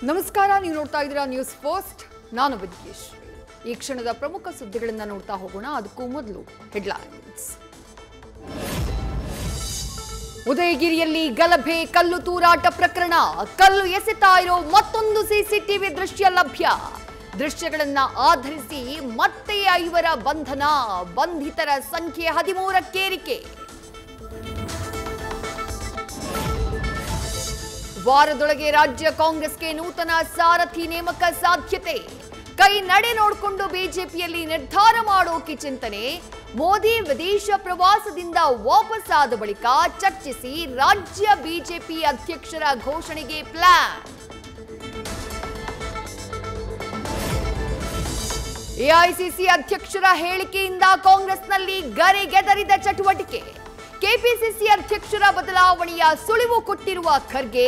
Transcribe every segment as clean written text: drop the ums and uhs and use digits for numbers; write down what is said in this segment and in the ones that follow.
ನಮಸ್ಕಾರ, ನೀವು ನೋಡ್ತಾ ಇದ್ದೀರಾ ನ್ಯೂಸ್ ಫಸ್ಟ್. ನಾನು ವಿದ್ಯೇಶ್. ಈ ಕ್ಷಣದ ಪ್ರಮುಖ ಸುದ್ದಿಗಳನ್ನು ನೋಡ್ತಾ ಹೋಗೋಣ. ಅದಕ್ಕೂ ಮೊದಲು ಹೆಡ್ಲೈನ್ಸ್. ಉದಯಗಿರಿಯಲ್ಲಿ ಗಲಭೆ, ಕಲ್ಲು ತೂರಾಟ ಪ್ರಕರಣ. ಕಲ್ಲು ಎಸೆತಾ ಇರೋ ಮತ್ತೊಂದು ಸಿಸಿಟಿವಿ ದೃಶ್ಯ ಲಭ್ಯ. ದೃಶ್ಯಗಳನ್ನ ಆಧರಿಸಿ ಮತ್ತೆ 5ರ ಬಂಧನ, ಬಂಧಿತರ ಸಂಖ್ಯೆ 13ಕ್ಕೇರಿಕೆ. ವಾರದೊಳಗೆ ರಾಜ್ಯ ಕಾಂಗ್ರೆಸ್ಗೆ ನೂತನ ಸಾರಥಿ ನೇಮಕ ಸಾಧ್ಯತೆ. ಕೈ ನಡೆ ನೋಡಿಕೊಂಡು ಬಿಜೆಪಿಯಲ್ಲಿ ನಿರ್ಧಾರ ಮಾಡೋಕೆ ಚಿಂತನೆ. ಮೋದಿ ವಿದೇಶ ಪ್ರವಾಸದಿಂದ ವಾಪಸ್ಸಾದ ಬಳಿಕ ಚರ್ಚಿಸಿ ರಾಜ್ಯ ಬಿಜೆಪಿ ಅಧ್ಯಕ್ಷರ ಘೋಷಣೆಗೆ ಪ್ಲಾನ್. ಎಐಸಿಸಿ ಅಧ್ಯಕ್ಷರ ಹೇಳಿಕೆಯಿಂದ ಕಾಂಗ್ರೆಸ್ನಲ್ಲಿ ಗರೆಗೆದರಿದ ಚಟುವಟಿಕೆ. ಕೆಪಿಸಿಸಿ ಅಧ್ಯಕ್ಷರ ಬದಲಾವಣೆಯ ಸುಳಿವು ಕೊಟ್ಟಿರುವ ಖರ್ಗೆ.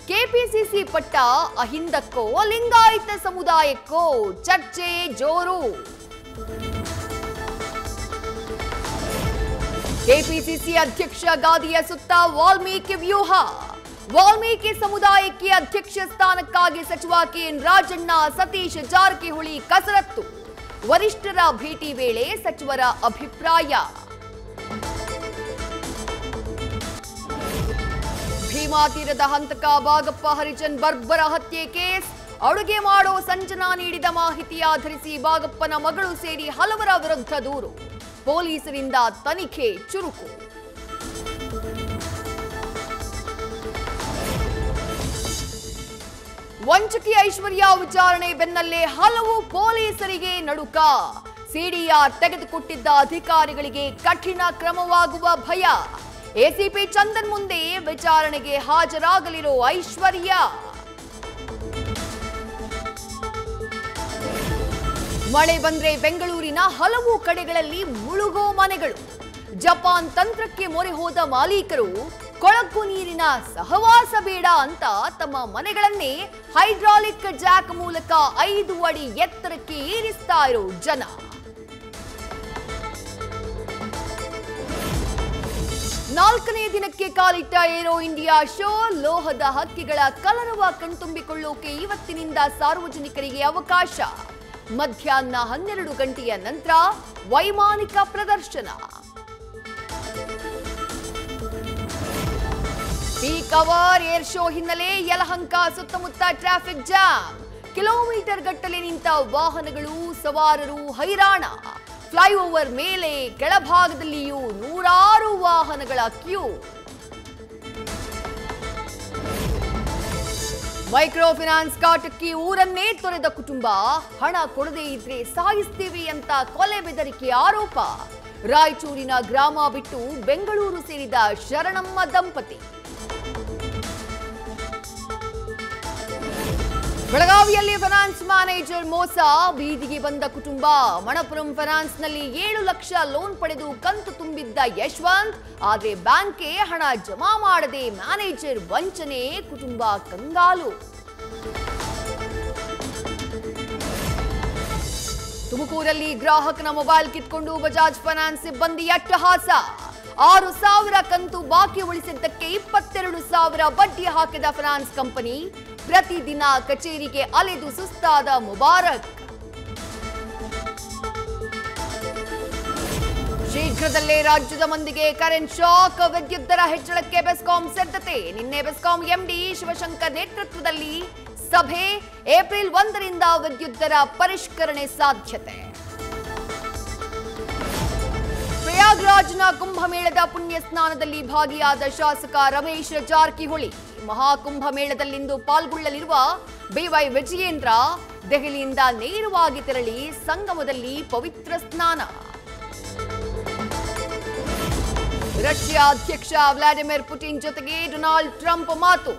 ಕೆಪಿಸಿಸಿ ಪಟ್ಟ ಅಹಿಂದಕ್ಕೋ ಲಿಂಗಾಯತ ಸಮುದಾಯಕ್ಕೋ ಚರ್ಚೆ ಜೋರು. ಕೆಪಿಸಿಸಿ ಅಧ್ಯಕ್ಷ ಗಾದಿಯ ಸುತ್ತ ವಾಲ್ಮೀಕಿ ವ್ಯೂಹ. ವಾಲ್ಮೀಕಿ ಸಮುದಾಯಕ್ಕೆ ಅಧ್ಯಕ್ಷ ಸ್ಥಾನಕ್ಕಾಗಿ ಸಚಿವ ಕೆಎನ್ ರಾಜಣ್ಣ, ಸತೀಶ್ ಜಾರಕಿಹೊಳಿ ಕಸರತ್ತು. ವರಿಷ್ಠರ ಭೇಟಿ ವೇಳೆ ಸಚಿವರ ಅಭಿಪ್ರಾಯ. ಭೀಮಾ ತೀರದ ಹಂತಕ ಬಾಗಪ್ಪ ಹರಿಜನ್ ಬರ್ಬರ ಹತ್ಯೆ ಕೇಸ್. ಅಡುಗೆ ಮಾಡೋ ಸಂಜನಾ ನೀಡಿದ ಮಾಹಿತಿ ಆಧರಿಸಿ ಬಾಗಪ್ಪನ ಮಗಳು ಸೇರಿ ಹಲವರ ವಿರುದ್ಧ ದೂರು. ಪೊಲೀಸರಿಂದ ತನಿಖೆ ಚುರುಕು. ವಂಚಕಿ ಐಶ್ವರ್ಯ ವಿಚಾರಣೆ ಬೆನ್ನಲ್ಲೇ ಹಲವು ಪೊಲೀಸರಿಗೆ ನಡುಕ. ಸಿಡಿಆರ್ ತೆಗೆದುಕೊಟ್ಟಿದ್ದ ಅಧಿಕಾರಿಗಳಿಗೆ ಕಠಿಣ ಕ್ರಮವಾಗುವ ಭಯ. ಎಸಿಪಿ ಚಂದನ್ ಮುಂದೆ ವಿಚಾರಣೆಗೆ ಹಾಜರಾಗಲಿರೋ ಐಶ್ವರ್ಯ. ಮಳೆ ಬಂದ್ರೆ ಬೆಂಗಳೂರಿನ ಹಲವು ಕಡೆಗಳಲ್ಲಿ ಮುಳುಗೋ ಮನೆಗಳು. ಜಪಾನ್ ತಂತ್ರಕ್ಕೆ ಮೊರೆ ಹೋದ ಮಾಲೀಕರು ಕೊಳಕು ನೀರಿನ ಸಹವಾಸ ಬೇಡ ಅಂತ ತಮ್ಮ ಮನೆಗಳನ್ನೇ ಹೈಡ್ರಾಲಿಕ್ ಜಾಕ್ ಮೂಲಕ 5 ಅಡಿ ಎತ್ತರಕ್ಕೆ ಏರಿಸ್ತಾ ಇರೋ ಜನ. ನಾಲ್ಕನೇ ದಿನಕ್ಕೆ ಕಾಲಿಟ್ಟ ಏರೋ ಇಂಡಿಯಾ ಶೋ. ಲೋಹದ ಹಕ್ಕಿಗಳ ಕಲರವ ಕಣ್ತುಂಬಿಕೊಳ್ಳೋಕೆ ಇವತ್ತಿನಿಂದ ಸಾರ್ವಜನಿಕರಿಗೆ ಅವಕಾಶ. ಮಧ್ಯಾಹ್ನ 12 ಗಂಟೆಯ ನಂತರ ವೈಮಾನಿಕ ಪ್ರದರ್ಶನ. ಪೀಕ್ ಅವರ್ ಏರ್ ಶೋ ಹಿನ್ನೆಲೆ ಯಲಹಂಕ ಸುತ್ತಮುತ್ತ ಟ್ರಾಫಿಕ್ ಜಾಮ್. ಕಿಲೋಮೀಟರ್ ಗಟ್ಟಲೆ ನಿಂತ ವಾಹನಗಳು, ಸವಾರರು ಹೈರಾಣ. ಫ್ಲೈಓವರ್ ಮೇಲೆ ಕೆಳಭಾಗದಲ್ಲಿಯೂ ನೂರಾರು ವಾಹನಗಳ ಕ್ಯೂ. ಮೈಕ್ರೋ ಫೈನಾನ್ಸ್ ಕಾಟಕ್ಕೆ ಊರನ್ನೇ ತೊರೆದ ಕುಟುಂಬ. ಹಣ ಕೊಡದೇ ಇದ್ರೆ ಸಾಯಿಸ್ತೀವಿ ಅಂತ ಕೊಲೆ ಬೆದರಿಕೆ ಆರೋಪ. ರಾಯಚೂರಿನ ಗ್ರಾಮ ಬಿಟ್ಟು ಬೆಂಗಳೂರು ಸೇರಿದ ಶರಣಮ್ಮ ದಂಪತಿ. ಬೆಳಗಾವಿಯಲ್ಲಿ ಫೈನಾನ್ಸ್ ಮ್ಯಾನೇಜರ್ ಮೋಸ, ಬೀದಿಗೆ ಬಂದ ಕುಟುಂಬ. ಮಣಪುರಂ ಫೈನಾನ್ಸ್ನಲ್ಲಿ 7 ಲಕ್ಷ ಲೋನ್ ಪಡೆದು ಕಂತು ತುಂಬಿದ್ದ ಯಶವಂತ್. ಆದರೆ ಬ್ಯಾಂಕ್ಗೆ ಹಣ ಜಮಾ ಮಾಡದೆ ಮ್ಯಾನೇಜರ್ ವಂಚನೆ, ಕುಟುಂಬ ಕಂಗಾಲು. ತುಮಕೂರಲ್ಲಿ ಗ್ರಾಹಕನ ಮೊಬೈಲ್ ಕಿತ್ಕೊಂಡು ಬಜಾಜ್ ಫೈನಾನ್ಸ್ ಸಿಬ್ಬಂದಿ ಅಟ್ಟಹಾಸ. 6,000 ಕಂತು ಬಾಕಿ ಉಳಿಸಿದ್ದಕ್ಕೆ 22,000 ಬಡ್ಡಿ ಹಾಕಿದ ಫೈನಾನ್ಸ್ ಕಂಪನಿ. ಪ್ರತಿದಿನ ಕಚೇರಿಗೆ ಅಲೆದು ಸುಸ್ತಾದ ಮುಬಾರಕ್. ಶೀಘ್ರದಲ್ಲೇ ರಾಜ್ಯದ ಮಂದಿಗೆ ಕರೆಂಟ್ ಶಾಕ್. ವಿದ್ಯುತ್ ದರ ಹೆಚ್ಚಳಕ್ಕೆ ಬೆಸ್ಕಾಂ ಸಿದ್ಧತೆ. ನಿನ್ನೆ ಬೆಸ್ಕಾಂ ಎಂಡಿ ಶಿವಶಂಕರ್ ನೇತೃತ್ವದಲ್ಲಿ ಸಭೆ. ಏಪ್ರಿಲ್ 1ರಿಂದ ವಿದ್ಯುತ್ ದರ ಪರಿಷ್ಕರಣೆ ಸಾಧ್ಯತೆ. ಪ್ರಯಾಗ್ರಾಜ್ನ ಕುಂಭಮೇಳದ ಪುಣ್ಯ ಸ್ನಾನದಲ್ಲಿ ಭಾಗಿಯಾದ ಶಾಸಕ ರಮೇಶ್ ಜಾರಕಿಹೊಳಿ. ಮಹಾಕುಂಭಮೇಳದಲ್ಲಿಂದು ಪಾಲ್ಗೊಳ್ಳಲಿರುವ ಬಿವೈ ವಿಜಯೇಂದ್ರ ದೆಹಲಿಯಿಂದ ನೇರವಾಗಿ ತೆರಳಿ ಸಂಗಮದಲ್ಲಿ ಪವಿತ್ರ ಸ್ನಾನ. ರಷ್ಯಾ ಅಧ್ಯಕ್ಷ ವ್ಲಾಡಿಮಿರ್ ಪುಟಿನ್ ಜೊತೆಗೆ ಡೊನಾಲ್ಡ್ ಟ್ರಂಪ್ ಮಾತು.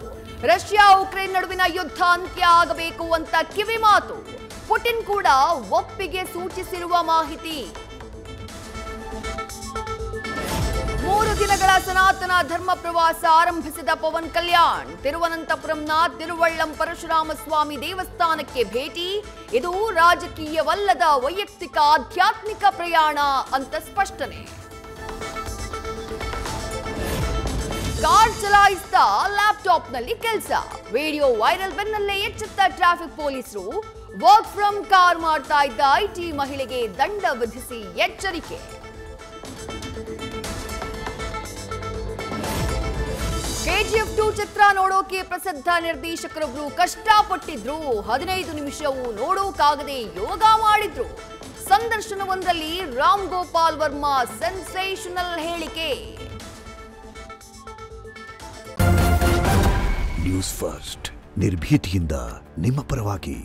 ರಷ್ಯಾ ಉಕ್ರೇನ್ ನಡುವಿನ ಯುದ್ಧ ಅಂತ್ಯ ಆಗಬೇಕು ಅಂತ ಕಿವಿ ಮಾತು. ಪುಟಿನ್ ಕೂಡ ಒಪ್ಪಿಗೆ ಸೂಚಿಸಿರುವ ಮಾಹಿತಿ. 3 ದಿನಗಳ ಸನಾತನ ಧರ್ಮ ಪ್ರವಾಸ ಆರಂಭಿಸಿದ ಪವನ್ ಕಲ್ಯಾಣ್. ತಿರುವನಂತಪುರಂನ ತಿರುವಳ್ಳಂ ಪರಶುರಾಮ ಸ್ವಾಮಿ ದೇವಸ್ಥಾನಕ್ಕೆ ಭೇಟಿ. ಇದು ರಾಜಕೀಯವಲ್ಲದ ವೈಯಕ್ತಿಕ ಆಧ್ಯಾತ್ಮಿಕ ಪ್ರಯಾಣ ಅಂತ ಸ್ಪಷ್ಟನೆ. ಕಾರ್ ಚಲಾಯಿಸ್ತಾ ಲ್ಯಾಪ್ಟಾಪ್ನಲ್ಲಿ ಕೆಲಸ. ವಿಡಿಯೋ ವೈರಲ್ ಬೆನ್ನಲ್ಲೇ ಎಚ್ಚೆತ್ತ ಟ್ರಾಫಿಕ್ ಪೊಲೀಸರು. ವರ್ಕ್ ಫ್ರಮ್ ಕಾರ್ ಮಾಡ್ತಾ ಇದ್ದ ಐಟಿ ಮಹಿಳೆಗೆ ದಂಡ ವಿಧಿಸಿ ಎಚ್ಚರಿಕೆ. KGF 2 ಚಿತ್ರ ನೋಡೋಕೆ ಪ್ರಸಿದ್ಧ ನಿರ್ದೇಶಕರೊಬ್ರು ಕಷ್ಟಪಟ್ಟಿದ್ರು. 15 ನಿಮಿಷವೂ ನೋಡೋಕಾಗದೆ ಯೋಗ ಮಾಡಿದ್ರು. ಸಂದರ್ಶನವೊಂದರಲ್ಲಿ ರಾಮ್ ಗೋಪಾಲ್ ವರ್ಮಾ ಸೆನ್ಸೇಷನಲ್ ಹೇಳಿಕೆ. ನ್ಯೂಸ್ ಫಸ್ಟ್ ನಿರ್ಭೀತಿಯಿಂದ ನಿಮ್ಮ ಪರವಾಗಿ.